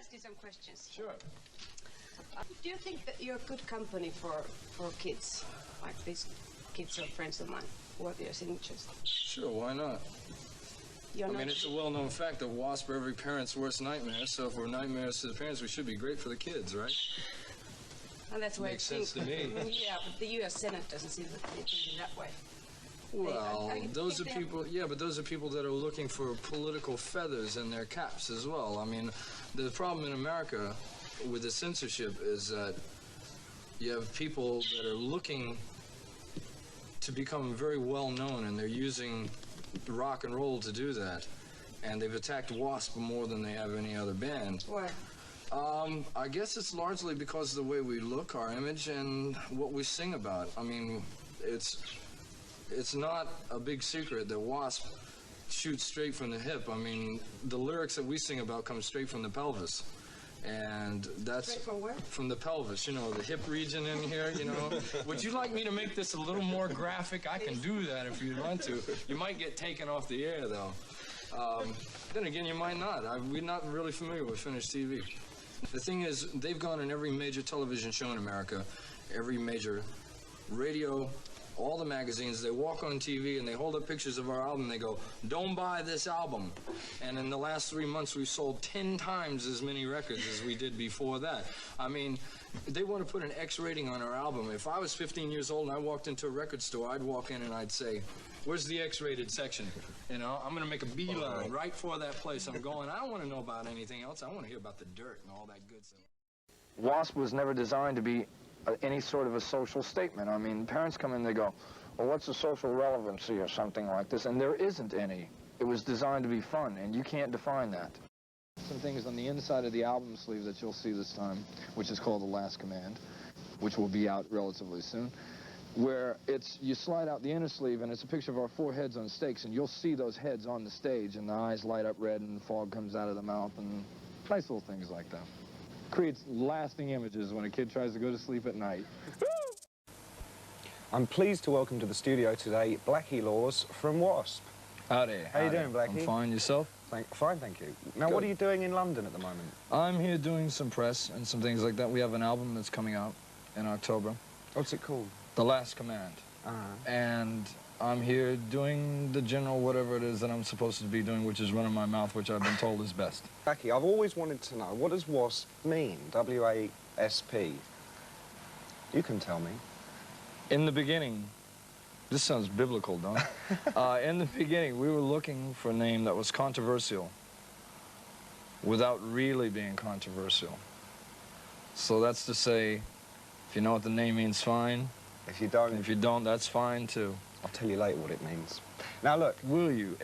ask you some questions? Sure. Do you think that you're good company for kids, like these kids or friends of mine, who are your signatures? Sure, why not? I mean, it's a well-known fact that W.A.S.P are every parent's worst nightmare, so if we're nightmares to the parents, we should be great for the kids, right? And that's why makes sense to me. Yeah, but the U.S. Senate doesn't seem to be thinking that way. Well, those are people, yeah, but those are people that are looking for political feathers in their caps as well. I mean, the problem in America with the censorship is that you have people that are looking to become very well known, and they're using rock and roll to do that. And they've attacked W.A.S.P more than they have any other band. Why? I guess it's largely because of the way we look, our image, and what we sing about. I mean, it's not a big secret that W.A.S.P shoots straight from the hip. I mean, the lyrics that we sing about come straight from the pelvis. And that's straight from where? From the pelvis, you know, the hip region in here, you know. Would you like me to make this a little more graphic? I can do that if you want to. You might get taken off the air, though. Then again, you might not. We're not really familiar with Finnish TV. The thing is, they've gone in every major television show in America, every major radio, all the magazines. They walk on TV and they hold up pictures of our album and they go, "Don't buy this album." And in the last 3 months, we've sold 10 times as many records as we did before that. I mean, they want to put an X rating on our album. If I was 15 years old and I walked into a record store, I'd walk in and I'd say, "Where's the X-rated section?" You know, I'm going to make a beeline right for that place I'm going. I don't want to know about anything else. I want to hear about the dirt and all that good stuff. W.A.S.P was never designed to be any sort of a social statement. I mean, parents come in, they go, "Well, what's the social relevancy or something like this?" And there isn't any. It was designed to be fun, and you can't define that. Some things on the inside of the album sleeve that you'll see this time, which is called The Last Command, which will be out relatively soon, where you slide out the inner sleeve and it's a picture of our 4 heads on stakes, and you'll see those heads on the stage and the eyes light up red and fog comes out of the mouth and nice little things like that. Creates lasting images when a kid tries to go to sleep at night. I'm pleased to welcome to the studio today Blackie Lawless from W.A.S.P. Howdy. How you doing, Blackie? I'm fine. Yourself? Fine, thank you. Now, what are you doing in London at the moment? I'm here doing some press and some things like that. We have an album that's coming out in October. What's it called? The Last Command. And I'm here doing the general whatever it is that I'm supposed to be doing, which is running my mouth, which I've been told is best. Blackie, I've always wanted to know, what does W.A.S.P mean? W-A.S.P. You can tell me. In the beginning, this sounds biblical, don't it? In the beginning, we were looking for a name that was controversial without really being controversial. So that's to say, if you know what the name means, fine. If you don't... If you don't, that's fine, too. I'll tell you later what it means. Now, look... Will you?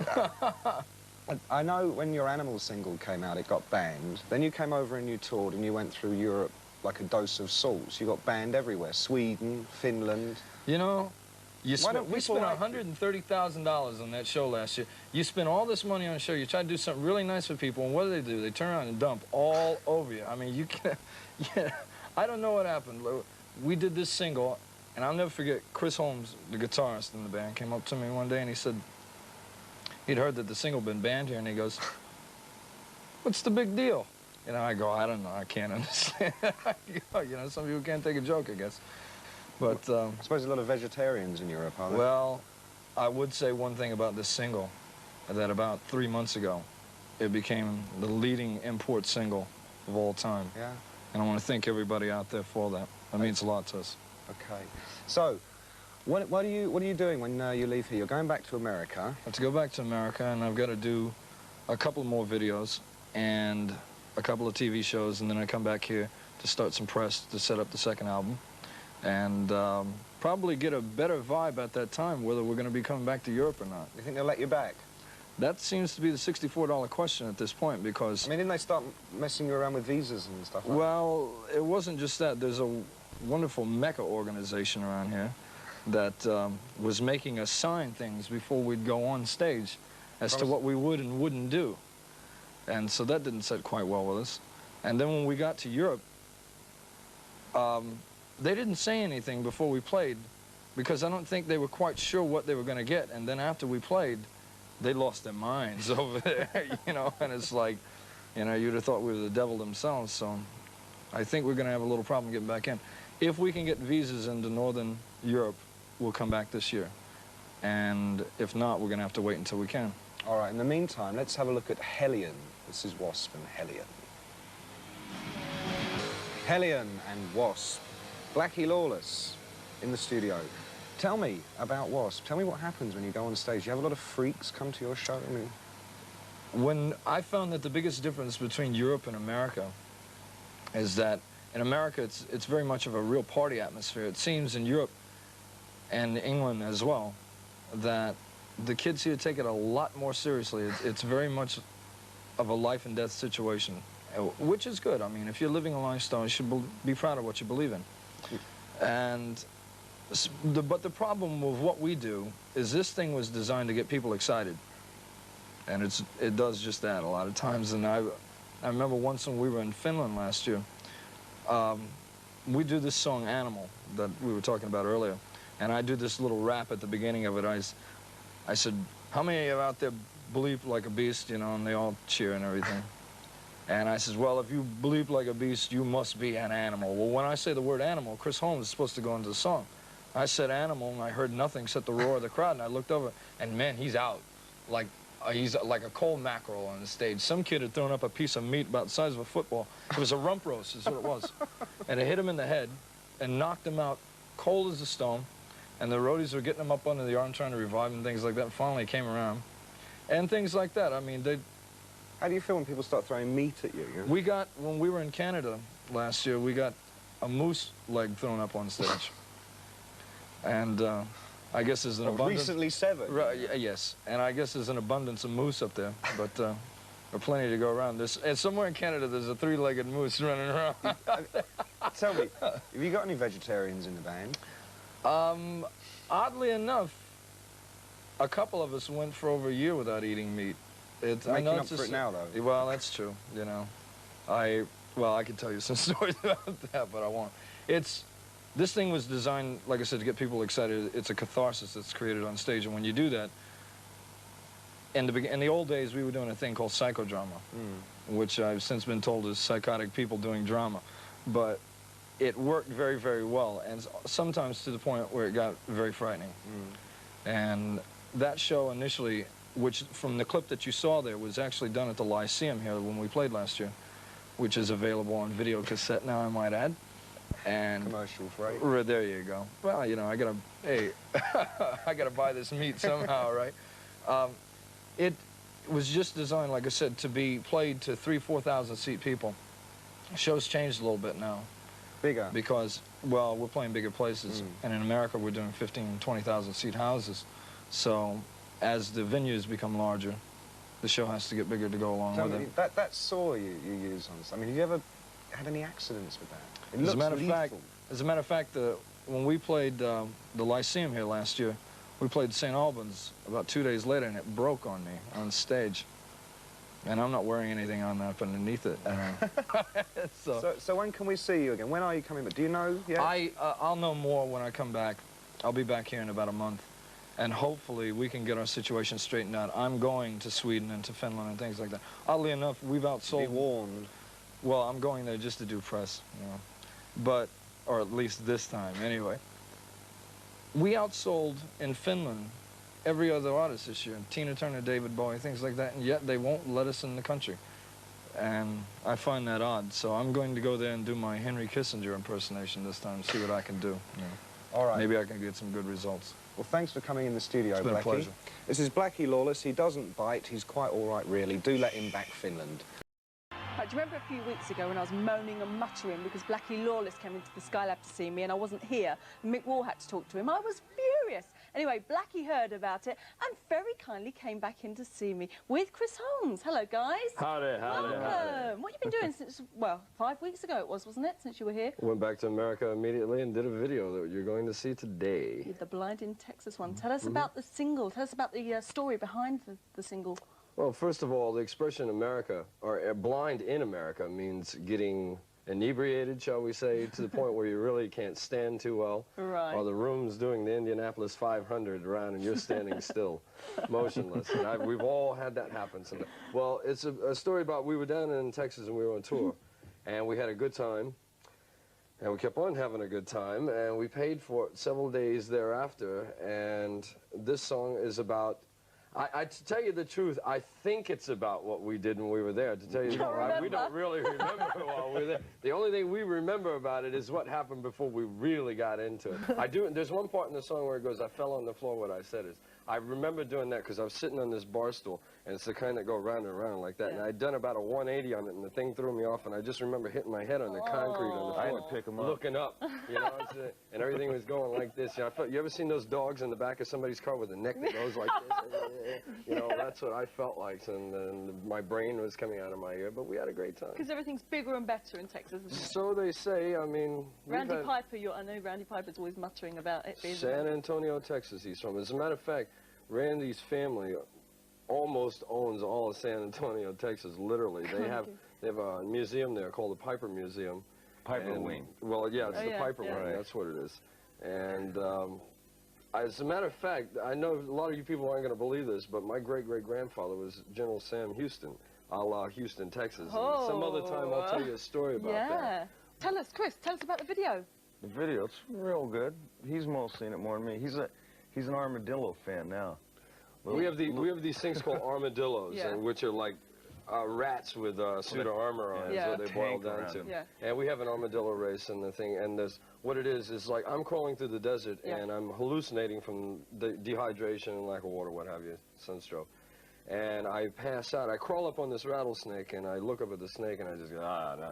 I know when your Animals single came out, it got banned. Then you came over and you toured and you went through Europe like a dose of salt. You got banned everywhere. Sweden, Finland... You know, we spent $130,000 on that show last year. You spend all this money on a show, you try to do something really nice for people, and what do? They turn around and dump all over you. I mean, you can't... Yeah, I don't know what happened. We did this single, and I'll never forget, Chris Holmes, the guitarist in the band, came up to me one day and he said, he'd heard that the single had been banned here, and he goes, "What's the big deal?" You know, I go, "I don't know, I can't understand." You know, some people can't take a joke, I guess. But, I suppose a lot of vegetarians in Europe, are there? Well, I would say one thing about this single, that about 3 months ago, it became the leading import single of all time. Yeah. And I want to thank everybody out there for that. That means a lot to us. Okay. So, what are you doing when you leave here? You're going back to America. I have to go back to America, and I've got to do a couple more videos and a couple of TV shows, and then I come back here to start some press to set up the second album. And probably get a better vibe at that time, whether we're going to be coming back to Europe or not. You think they'll let you back? That seems to be the $64 question at this point, because... I mean, didn't they start messing you around with visas and stuff like that? Well, it wasn't just that. There's a wonderful Mecca organization around here that was making us sign things before we'd go on stage as to what we would and wouldn't do. And so that didn't sit quite well with us. And then when we got to Europe, they didn't say anything before we played, because I don't think they were quite sure what they were going to get. And then after we played, they lost their minds over there, you know, and it's like, You know, you'd have thought we were the devil themselves, so I think we're going to have a little problem getting back in. If we can get visas into Northern Europe, we'll come back this year. And if not, we're going to have to wait until we can. All right, in the meantime, let's have a look at Hellion. This is W.A.S.P and Hellion. Hellion and W.A.S.P. Blackie Lawless in the studio. Tell me about W.A.S.P. Tell me what happens when you go on stage. You have a lot of freaks come to your show? I mean... When I found that the biggest difference between Europe and America is that in America it's very much of a real party atmosphere. It seems in Europe and England as well that the kids here take it a lot more seriously. It's very much of a life and death situation, which is good. I mean, if you're living a lifestyle, you should be proud of what you believe in. And but the problem with what we do is this thing was designed to get people excited. And it does just that a lot of times. And I remember once when we were in Finland last year, we do this song Animal that we were talking about earlier. And I do this little rap at the beginning of it. I said, how many of you out there bleep like a beast, you know, and they all cheer and everything. And I says, well, if you bleep like a beast, you must be an animal. Well, when I say the word animal, Chris Holmes is supposed to go into the song. I said animal, and I heard nothing except the roar of the crowd, and I looked over, and man, he's out. Like, he's like a cold mackerel on the stage. Some kid had thrown up a piece of meat about the size of a football. It was a rump roast, is what it was. And it hit him in the head and knocked him out cold as a stone. And the roadies were getting him up under the arm, trying to revive him and things like that. And finally, he came around. And things like that. I mean, How do you feel when people start throwing meat at you? We got, when we were in Canada last year, we got a moose leg thrown up on stage. And I guess there's an abundance... Recently severed? Right, yes. And I guess there's an abundance of moose up there. But there are plenty to go around. And somewhere in Canada, there's a three-legged moose running around. Tell me, have you got any vegetarians in the band? Oddly enough, a couple of us went for over a year without eating meat. Making up for it now, though. Well, that's true, you know. I could tell you some stories about that, but I won't. This thing was designed, like I said, to get people excited. It's a catharsis that's created on stage, and when you do that, in the old days, we were doing a thing called psychodrama, which I've since been told is psychotic people doing drama. But it worked very, very well, and sometimes to the point where it got very frightening. And that show initially, which from the clip that you saw there, was actually done at the Lyceum here when we played last year, which is available on video cassette now, I might add. And commercial free. There you go. Well, you know, I gotta buy this meat somehow, right? It was just designed, like I said, to be played to 3,000-4,000 seat people. Show's changed a little bit now. Bigger? Because, well, we're playing bigger places. And in America, we're doing 15,000-20,000 seat houses. So as the venues become larger, the show has to get bigger to go along with it. That saw you use on this, I mean, have you ever had any accidents with that? It as a matter of fact, when we played the Lyceum here last year, we played St. Albans about 2 days later, and it broke on me on stage. And I'm not wearing anything on up underneath it. So when can we see you again? When are you coming back? Do you know yet? I'll know more when I come back. I'll be back here in about a month. And hopefully we can get our situation straightened out. I'm going to Sweden and to Finland and things like that. Oddly enough, we've outsold... Be warned. Well, I'm going there just to do press, you know. But, or at least this time, anyway. We outsold in Finland every other artist this year. Tina Turner, David Bowie, things like that, and yet they won't let us in the country. And I find that odd. So I'm going to go there and do my Henry Kissinger impersonation this time, see what I can do. You know. All right. Maybe I can get some good results. Well, thanks for coming in the studio, It's been Blackie. a pleasure. This is Blackie Lawless. He doesn't bite. He's quite all right, really. Do let him back Finland. Right, do you remember a few weeks ago when I was moaning and muttering because Blackie Lawless came into the Skylab to see me and I wasn't here and Mick Wall had to talk to him? I was furious. Anyway, Blackie heard about it and very kindly came back in to see me with Chris Holmes. Hello, guys. Howdy, howdy, Welcome. howdy. What have you been doing since, well, 5 weeks ago it was, wasn't it, since you were here? Went back to America immediately and did a video that you're going to see today. The Blind in Texas one. Tell us about the single. Tell us about the story behind the single. Well, first of all, the expression America, or blind in America, means getting inebriated, shall we say, to the point where you really can't stand too well. Right. Or the room's doing the Indianapolis 500 around and you're standing still, motionless. And we've all had that happen sometime. Well, it's a story about, we were down in Texas and we were on tour, and we had a good time, and we kept on having a good time, and we paid for it several days thereafter, and this song is about, to tell you the truth, I think it's about what we did when we were there. To tell you the truth, we don't really remember while we were there. The only thing we remember about it is what happened before we really got into it. There's one part in the song where it goes, I fell on the floor, what I said is, I remember doing that because I was sitting on this bar stool, and it's the kind that go round and around like that, and I'd done about a 180 on it, and the thing threw me off, and I just remember hitting my head on the concrete on the floor. I had to pick him up. Looking up, you know, and everything was going like this. You know, you ever seen those dogs in the back of somebody's car with a neck that goes like this? You know, that's what I felt like, and my brain was coming out of my ear, but we had a great time. Because everything's bigger and better in Texas, isn't it? So they say. I mean, Randy Piper, I know Randy Piper's always muttering about it being San Antonio, Texas, he's from. As a matter of fact, Randy's family almost owns all of San Antonio, Texas, literally. They have a museum there called the Piper Museum. Piper Wing. Well, yeah, it's the Piper Wing, that's what it is. And as a matter of fact, I know a lot of you people aren't going to believe this, but my great-great-grandfather was General Sam Houston, a la Houston, Texas. And some other time I'll tell you a story about that. Tell us, Chris, tell us about the video. The video, it's real good. He's most seen it more than me. He's an Armadillo fan now. We have these things called armadillos, which are like rats with suit of armor on, is what they boil down to. And we have an armadillo race and the thing, and what it is like I'm crawling through the desert and I'm hallucinating from the dehydration and lack of water, what have you, sunstroke. And I pass out. I crawl up on this rattlesnake and I look up at the snake and I just go,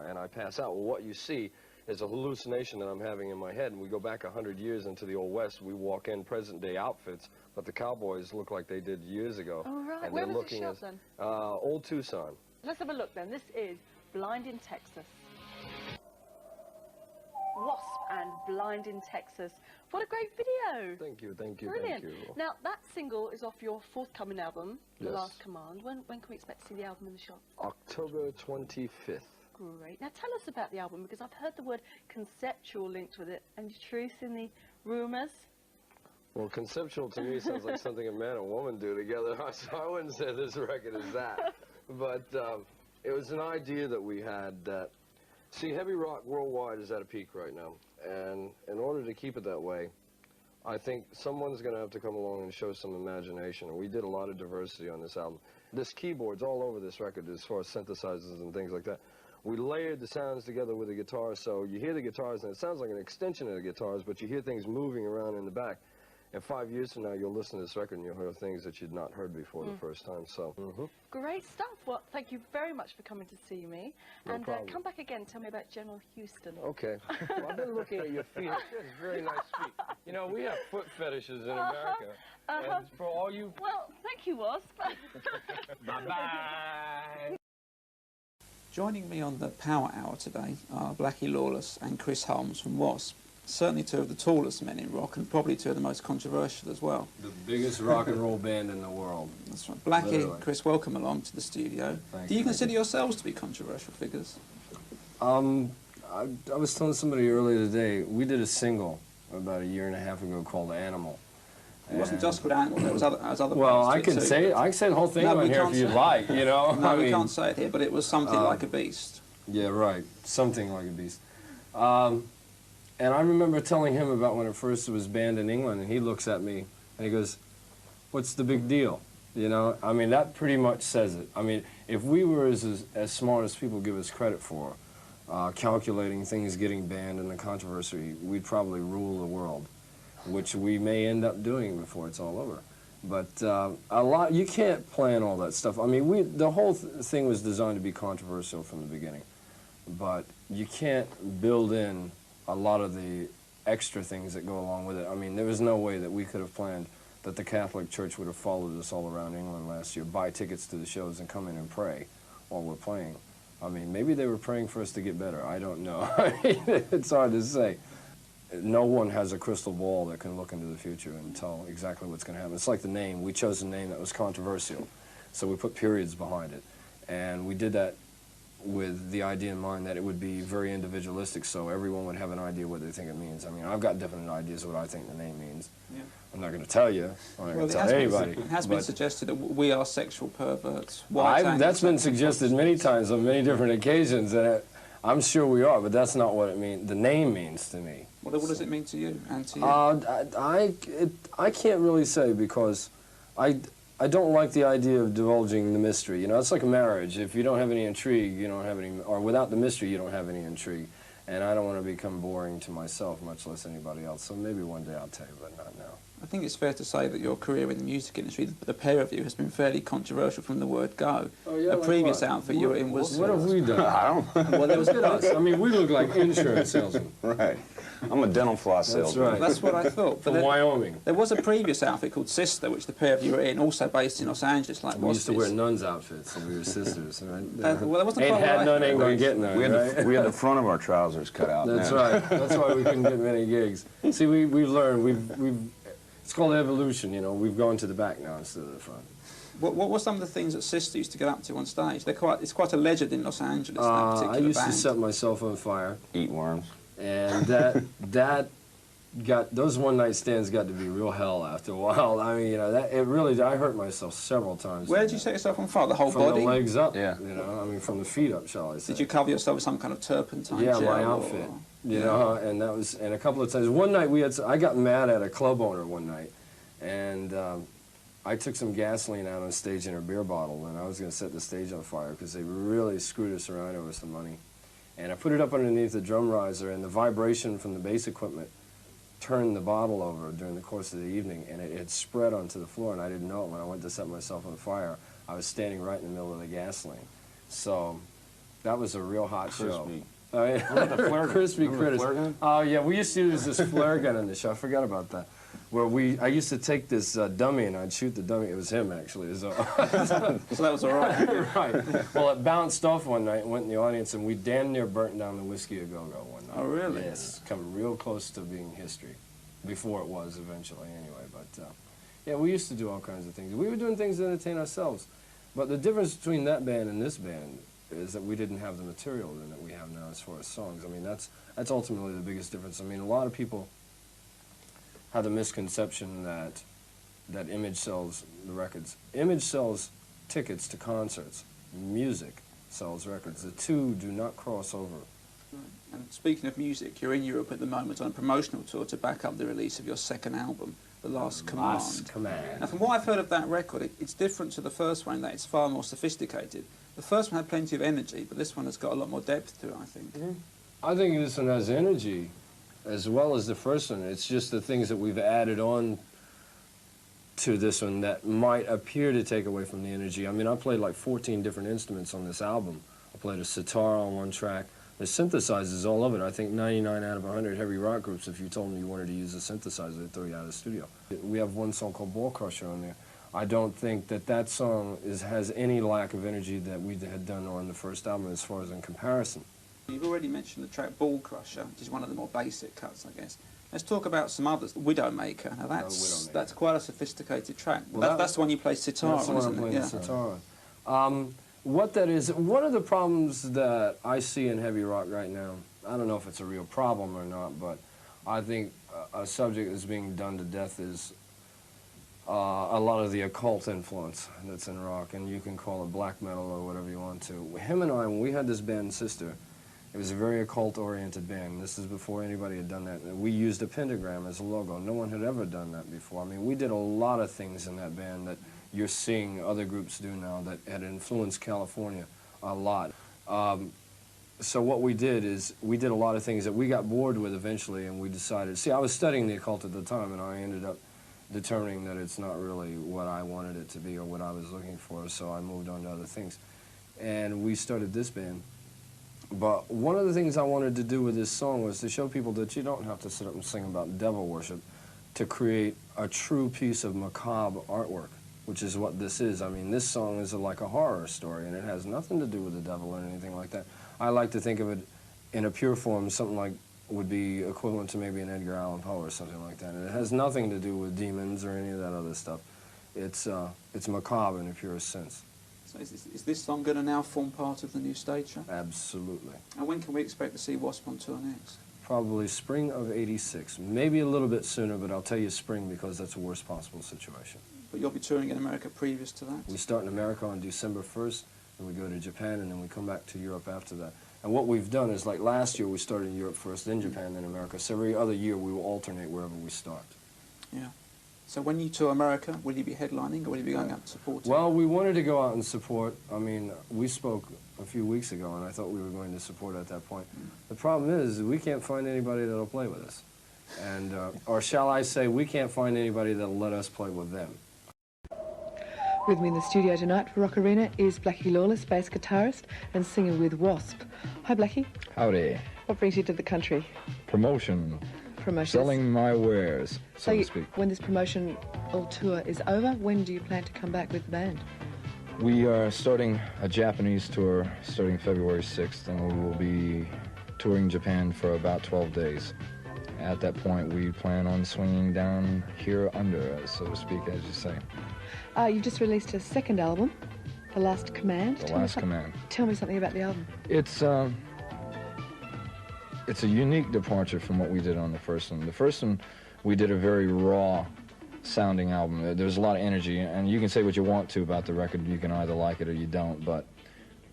and I pass out. Well, what you see is a hallucination that I'm having in my head, and we go back 100 years into the old West. We walk in present-day outfits, but the cowboys look like they did years ago. Oh, right. And where they're was looking it shot, then? Old Tucson. Let's have a look, then. This is Blind in Texas. W.A.S.P. and Blind in Texas. What a great video. Thank you, thank you, Brilliant. thank you. Now, that single is off your forthcoming album, The Yes. Last Command. When can we expect to see the album in the shop? October 25th. Great. Now, tell us about the album, because I've heard the word conceptual linked with it. Any truth in the rumours? Well, conceptual to me sounds like something a man and woman do together, so I wouldn't say this record is that. But it was an idea that we had that, see, heavy rock worldwide is at a peak right now, and in order to keep it that way, I think someone's going to have to come along and show some imagination, and we did a lot of diversity on this album. There's keyboards all over this record as far as synthesizers and things like that. We layered the sounds together with the guitar, so you hear the guitars, and it sounds like an extension of the guitars, but you hear things moving around in the back. And 5 years from now, you'll listen to this record and you'll hear things that you'd not heard before the first time. So, Great stuff. Well, thank you very much for coming to see me. No and problem. come back again. Tell me about General Houston. Okay. Well, I've been looking at your feet. You have very nice feet. You know, we have foot fetishes in America. And for all you... Well, thank you, W.A.S.P. Bye-bye. Joining me on the Power Hour today are Blackie Lawless and Chris Holmes from W.A.S.P. Certainly two of the tallest men in rock, and probably two of the most controversial as well. The biggest rock and roll band in the world. That's right. Blackie, Literally. Chris, welcome along to the studio. Do you consider yourselves to be controversial figures? I was telling somebody earlier today, we did a single about a year and a half ago called Animal. It wasn't just called Animal, there was other Well, parts I to it can too, say it. but- I can say the whole thing No, on we here can't if you'd say it. like, you know? No, I we mean, can't say it here, but it was something like a beast. Yeah, right. Something like a beast. And I remember telling him about when it first was banned in England, and he looks at me and he goes, "What's the big deal?" You know, I mean, that pretty much says it. I mean, if we were as smart as people give us credit for, calculating things getting banned and the controversy, we'd probably rule the world, which we may end up doing before it's all over. But you can't plan all that stuff. I mean, the whole thing was designed to be controversial from the beginning, but you can't build in a lot of the extra things that go along with it. I mean, there was no way that we could have planned that the Catholic Church would have followed us all around England last year, buy tickets to the shows and come in and pray while we're playing. I mean, maybe they were praying for us to get better. I don't know. It's hard to say. No one has a crystal ball that can look into the future and tell exactly what's going to happen. It's like the name. We chose a name that was controversial, so we put periods behind it. And we did that with the idea in mind that it would be very individualistic, so everyone would have an idea what they think it means. I mean, I've got different ideas of what I think the name means. Yeah. I'm not going to tell you. I'm not going to tell anybody. It has been suggested that we are sexual perverts. That's been suggested many times on many different occasions, and I'm sure we are, but that's not what it means. The name means to me. What does it mean to you and to you? I can't really say, because I don't like the idea of divulging the mystery. You know, it's like a marriage. If you don't have any intrigue, you don't have any, or without the mystery, you don't have any intrigue. And I don't want to become boring to myself, much less anybody else. So maybe one day I'll tell you, but not now. I think it's fair to say that your career in the music industry, the pair of you, has been fairly controversial from the word go. Oh, yeah, the like previous what? outfit you were in was... What have we done? I don't. Well, there was I mean, we look like insurance salesmen. Right. I'm a dental floss salesman. Right. That's what I thought. From Wyoming. There was a previous outfit called Sister, which the pair of you were in, also based in Los Angeles, like We used to W.A.S.P. wear nuns' outfits, and we were sisters, right? Well, that wasn't Ain't quite had right. none, ain't gonna get none, We had, right? we had the front of our trousers cut out. That's man. right. That's why we couldn't get many gigs. See, we've learned. It's called evolution, you know. We've gone to the back now instead of the front. What were some of the things that Sister used to get up to on stage? It's quite a legend in Los Angeles, that particular I used band. to set myself on fire, Eat worms. and those one-night stands got to be real hell after a while. I mean, you know, I hurt myself several times. Where did you set yourself on fire? The whole From body? the legs up, Yeah. you know, I mean, from the feet up, shall I say. Did you cover yourself with some kind of turpentine Yeah, gel my or- outfit. You know, and a couple of times. One night I got mad at a club owner one night, and I took some gasoline out on stage in a beer bottle, and I was going to set the stage on fire because they really screwed us around over some money. And I put it up underneath the drum riser, and the vibration from the bass equipment turned the bottle over during the course of the evening, and it had spread onto the floor, and I didn't know it. When I went to set myself on fire, I was standing right in the middle of the gasoline. So that was a real hot show. Crispy critters. Oh yeah, we used to use this flare gun in the show. I forgot about that. Where I used to take this dummy and I'd shoot the dummy. It was him actually. So So that was all right. Right. Well, it bounced off one night and went in the audience, and we damn near burnt down the Whiskey A Go Go one night. Oh really? Yes, come real close to being history, before it was eventually anyway. But yeah, we used to do all kinds of things. We were doing things to entertain ourselves. But the difference between that band and this band is that we didn't have the material that we have now as far as songs. I mean, that's ultimately the biggest difference. I mean, a lot of people have the misconception that Image sells the records. Image sells tickets to concerts. Music sells records. The two do not cross over. And speaking of music, you're in Europe at the moment on a promotional tour to back up the release of your second album, The Last Command. Last Command. Now, from what I've heard of that record, it's different to the first one in that it's far more sophisticated. The first one had plenty of energy, but this one has got a lot more depth to it, I think. Mm-hmm. I think this one has energy as well as the first one. It's just the things that we've added on to this one that might appear to take away from the energy. I mean, I played like 14 different instruments on this album. I played a sitar on one track. There's synthesizers all of it. I think 99 out of 100 heavy rock groups, if you told them you wanted to use a synthesizer, they'd throw you out of the studio. We have one song called Ball Crusher on there. I don't think that song has any lack of energy that we had done on the first album as far as in comparison. You've already mentioned the track Ball Crusher, which is one of the more basic cuts, I guess. Let's talk about some others. Widowmaker. Now that's quite a sophisticated track. Well, that's the one you play sitar on, isn't it? Yeah. Sitar on. What that is, one of the problems that I see in heavy rock right now, I don't know if it's a real problem or not, but I think a subject that's being done to death is a lot of the occult influence that's in rock, and you can call it black metal or whatever you want to. Him and I, when we had this band Sister, it was a very occult-oriented band. This is before anybody had done that. We used a pentagram as a logo. No one had ever done that before. I mean, we did a lot of things in that band that you're seeing other groups do now that had influenced California a lot. So what we did is we did a lot of things that we got bored with eventually, and we decided, see, I was studying the occult at the time, and I ended up determining that it's not really what I wanted it to be or what I was looking for, so I moved on to other things. And we started this band. But one of the things I wanted to do with this song was to show people that you don't have to sit up and sing about devil worship to create a true piece of macabre artwork, which is what this is. I mean, this song is like a horror story, and it has nothing to do with the devil or anything like that. I like to think of it in a pure form, something like would be equivalent to maybe an Edgar Allan Poe or something like that. And it has nothing to do with demons or any of that other stuff. It's macabre in a purest sense. So is this song going to now form part of the new stage show? Absolutely. And when can we expect to see W.A.S.P on tour next? Probably spring of '86. Maybe a little bit sooner, but I'll tell you spring because that's the worst possible situation. But you'll be touring in America previous to that? We start in America on December 1st, and we go to Japan, and then we come back to Europe after that. And what we've done is, like last year, we started in Europe first, then Japan, then America. So every other year, we will alternate wherever we start. Yeah. So when you tour America, will you be headlining, or will you be going out to support? Well, we wanted to go out and support. I mean, we spoke a few weeks ago, and I thought we were going to support at that point. The problem is, we can't find anybody that'll play with us. And, or shall I say, we can't find anybody that'll let us play with them. With me in the studio tonight for RockArena is Blackie Lawless, bass guitarist and singer with W.A.S.P. Hi, Blackie. Howdy. What brings you to the country? Promotion. Promotions. Selling my wares, so to speak. When this promotion or tour is over, when do you plan to come back with the band? We are starting a Japanese tour starting February 6th, and we will be touring Japan for about 12 days. At that point, we plan on swinging down here under us, so to speak, as you say. You've just released a second album, The Last Command. The Last Command. Tell me something about the album. It's a unique departure from what we did on the first one. The first one, we did a very raw sounding album. There's a lot of energy, and you can say what you want to about the record. You can either like it or you don't, but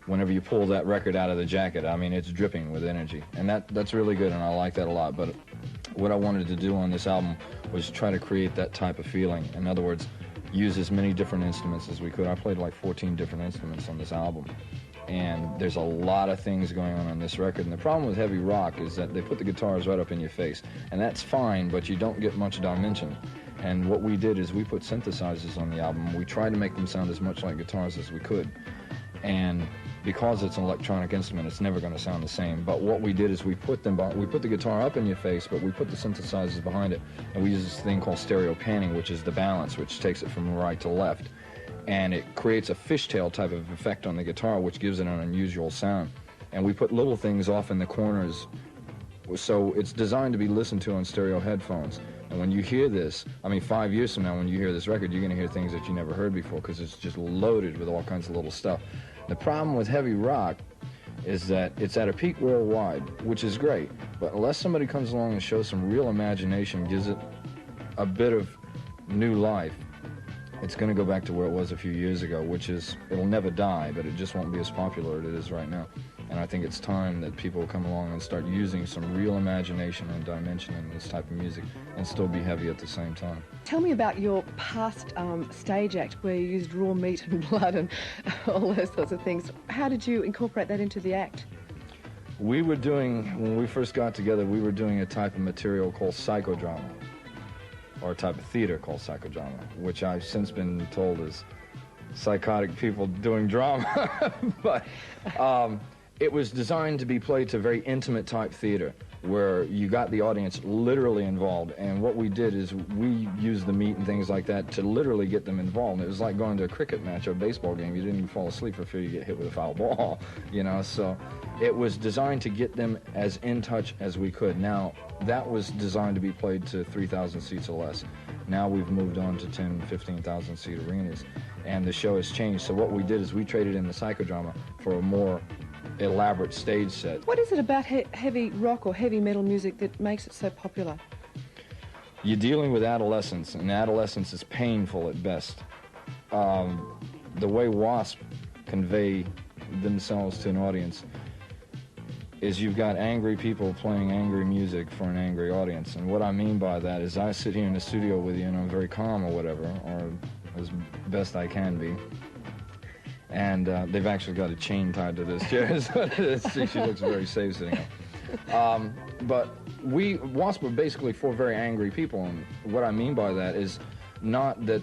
whenever you pull that record out of the jacket, I mean, it's dripping with energy, and that's really good, and I like that a lot. But what I wanted to do on this album was try to create that type of feeling. In other words, use as many different instruments as we could. I played like 14 different instruments on this album, and there's a lot of things going on this record. And the problem with heavy rock is that they put the guitars right up in your face, and that's fine, but you don't get much dimension. And what we did is we put synthesizers on the album. We tried to make them sound as much like guitars as we could, and because it's an electronic instrument, it's never going to sound the same. But what we did is we put the guitar up in your face, but we put the synthesizers behind it, and we use this thing called stereo panning, which is the balance, which takes it from right to left, and it creates a fishtail type of effect on the guitar, which gives it an unusual sound. And we put little things off in the corners, so it's designed to be listened to on stereo headphones. And when you hear this, I mean, 5 years from now, when you hear this record, you're going to hear things that you never heard before, because it's just loaded with all kinds of little stuff. The problem with heavy rock is that it's at a peak worldwide, which is great, but unless somebody comes along and shows some real imagination, gives it a bit of new life, it's going to go back to where it was a few years ago, which is, it'll never die, but it just won't be as popular as it is right now. And I think it's time that people come along and start using some real imagination and dimension in this type of music and still be heavy at the same time. Tell me about your past stage act where you used raw meat and blood and all those sorts of things. How did you incorporate that into the act? We were doing, when we first got together, we were doing a type of material called psychodrama, or a type of theater called psychodrama, which I've since been told is psychotic people doing drama. But it was designed to be played to very intimate type theater, where you got the audience literally involved. And what we did is we used the meat and things like that to literally get them involved. It was like going to a cricket match or a baseball game. You didn't even fall asleep for fear you get hit with a foul ball, you know. So it was designed to get them as in touch as we could. Now, that was designed to be played to 3,000 seats or less. Now we've moved on to 10, 15,000 seat arenas, and the show has changed. So what we did is we traded in the psychodrama for a more elaborate stage set. What is it about heavy rock or heavy metal music that makes it so popular? You're dealing with adolescence, and adolescence is painful at best. The way W.A.S.P convey themselves to an audience is you've got angry people playing angry music for an angry audience. And what I mean by that is I sit here in the studio with you and I'm very calm or whatever, or as best I can be. And they've actually got a chain tied to this chair, so she looks very safe sitting up. But W.A.S.P are basically for very angry people, and what I mean by that is not that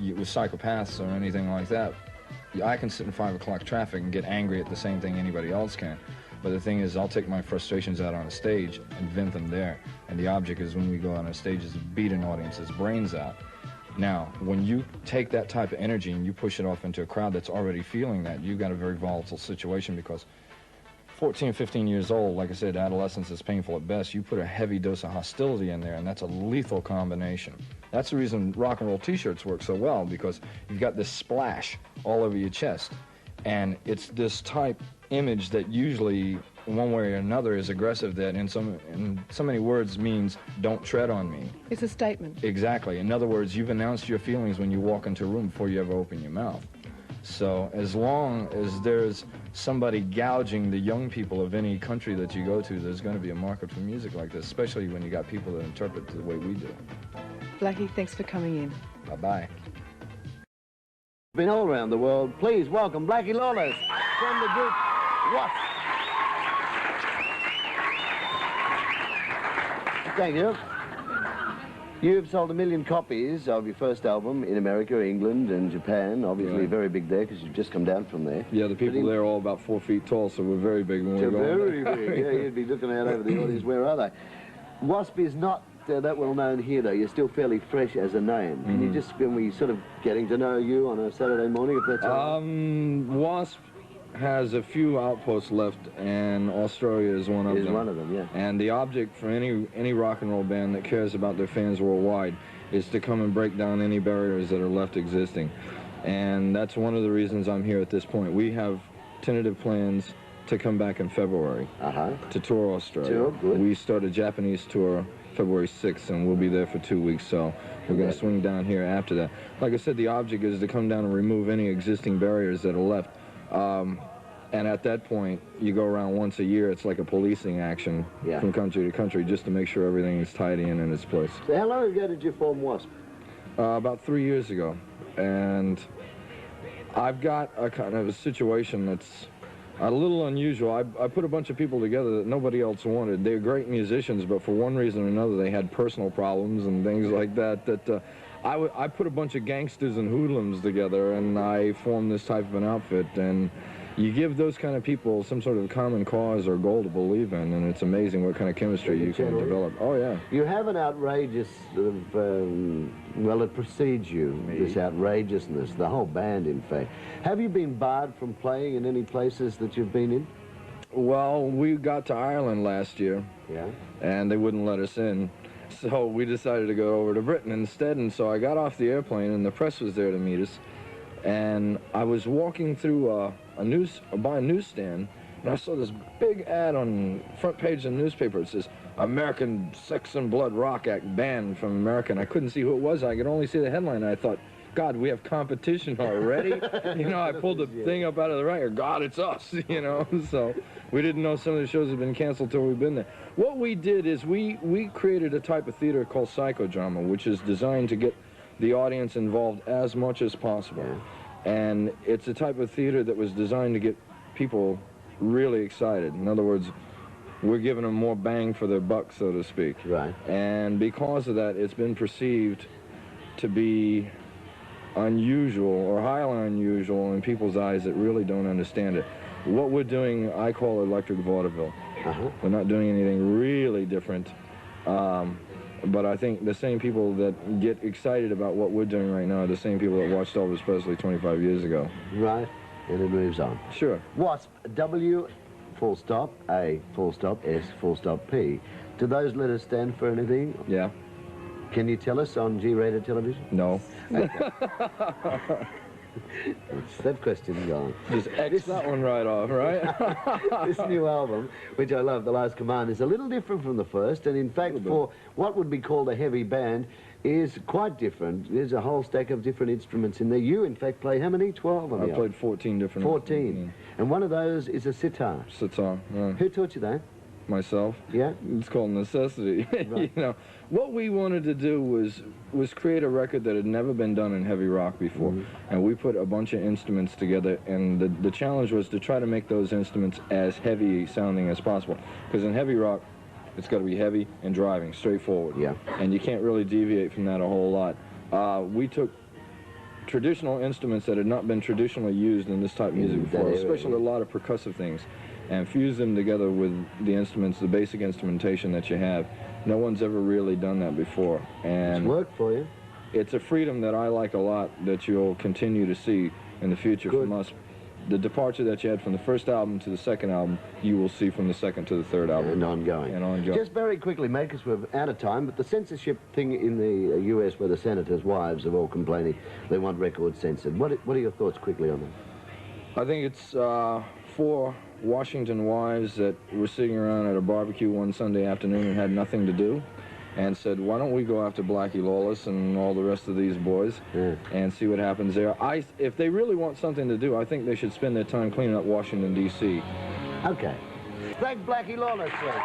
it was psychopaths or anything like that. I can sit in 5 o'clock traffic and get angry at the same thing anybody else can. But the thing is, I'll take my frustrations out on a stage and vent them there. And the object is, when we go on a stage, is to beat an audience's brains out. Now, when you take that type of energy and you push it off into a crowd that's already feeling that, you've got a very volatile situation, because 14, 15 years old, like I said, adolescence is painful at best. You put a heavy dose of hostility in there, and that's a lethal combination. That's the reason rock and roll t-shirts work so well, because you've got this splash all over your chest. And it's this type image that usually, one way or another, is aggressive, that in so many words means, don't tread on me. It's a statement. Exactly. In other words, you've announced your feelings when you walk into a room before you ever open your mouth. So as long as there's somebody gouging the young people of any country that you go to, there's going to be a market for music like this, especially when you got people that interpret the way we do. Blackie, thanks for coming in. Bye-bye. Been all around the world. Please welcome Blackie Lawless from the group W.A.S.P. Thank you. You've sold 1 million copies of your first album in America, England, and Japan. Obviously, very big there because you've just come down from there. Yeah, the people there are all about 4 feet tall, so we're very big when we're going. Very big. Yeah, you'd be looking out over the audience. Where are they? W.A.S.P is not that well known here, though. You're still fairly fresh as a name. Can you just, when we sort of getting to know you on a Saturday morning, if that's all right? W.A.S.P has a few outposts left, and Australia is one of them. Is one of them, yeah. And the object for any rock and roll band that cares about their fans worldwide is to come and break down any barriers that are left existing. And that's one of the reasons I'm here at this point. We have tentative plans to come back in February to tour Australia. We start a Japanese tour February 6th, and we'll be there for 2 weeks, so we're going to swing down here after that. Like I said, the object is to come down and remove any existing barriers that are left. And at that point, you go around once a year. It's like a policing action from country to country, just to make sure everything is tidy and in its place. So how long ago did you form W.A.S.P? About 3 years ago. And I've got a kind of a situation that's a little unusual. I put a bunch of people together that nobody else wanted. They're great musicians, but for one reason or another, they had personal problems and things like that. I put a bunch of gangsters and hoodlums together, and I formed this type of an outfit. And you give those kind of people some sort of common cause or goal to believe in, and it's amazing what kind of chemistry you can develop. Oh, yeah. You have an outrageous sort of, well, it precedes you, this outrageousness, the whole band, in fact. Have you been barred from playing in any places that you've been in? Well, we got to Ireland last year, and they wouldn't let us in. So we decided to go over to Britain instead, and so I got off the airplane, and the press was there to meet us. And I was walking through by a newsstand, and I saw this big ad on the front page of the newspaper. It says, American Sex and Blood Rock Act banned from America, and I couldn't see who it was. I could only see the headline, and I thought, God, we have competition already? You know, I pulled the thing up out of the record. God, it's us, you know? So we didn't know some of the shows had been canceled till we've been there. What we did is we created a type of theater called psychodrama, which is designed to get the audience involved as much as possible. And it's a type of theater that was designed to get people really excited. In other words, we're giving them more bang for their buck, so to speak. Right. And because of that, it's been perceived to be unusual or highly unusual in people's eyes that really don't understand it. What we're doing, I call electric vaudeville. We're not doing anything really different. But I think the same people that get excited about what we're doing right now are the same people that watched Elvis Presley 25 years ago. Right, and it moves on. Sure. W.A.S.P, W, full stop, A, full stop, S, full stop, P. Do those letters stand for anything? Yeah. Can you tell us on G-rated television? No. It's that question gone. Just X that one right off, right? This new album, which I love, The Last Command, is a little different from the first, and in fact, for what would be called a heavy band, is quite different. There's a whole stack of different instruments in there. You, in fact, play how many? 12 on the album? I played 14 different 14. And one of those is a sitar. Sitar, yeah. Who taught you that? Myself. Yeah? It's called necessity. Right. You know, what we wanted to do was create a record that had never been done in heavy rock before. And we put a bunch of instruments together, and the challenge was to try to make those instruments as heavy sounding as possible. Because in heavy rock, it's got to be heavy and driving, straightforward. Yeah. And you can't really deviate from that a whole lot. We took traditional instruments that had not been traditionally used in this type of music before, especially a lot of percussive things, and fuse them together with the instruments, the basic instrumentation that you have. No one's ever really done that before. And it's worked for you. It's a freedom that I like a lot that you'll continue to see in the future from us. the departure that you had from the first album to the second album, you will see from the second to the third album. And ongoing. And ongoing. Just very quickly, mate, because we're out of time, but the censorship thing in the US where the senators' wives are all complaining they want records censored. What are your thoughts quickly on that? I think it's 4 Washington wives that were sitting around at a barbecue one Sunday afternoon and had nothing to do, and said, why don't we go after Blackie Lawless and all the rest of these boys and see what happens there. If they really want something to do, I think they should spend their time cleaning up Washington, D.C. Okay. Thank Blackie Lawless, sir.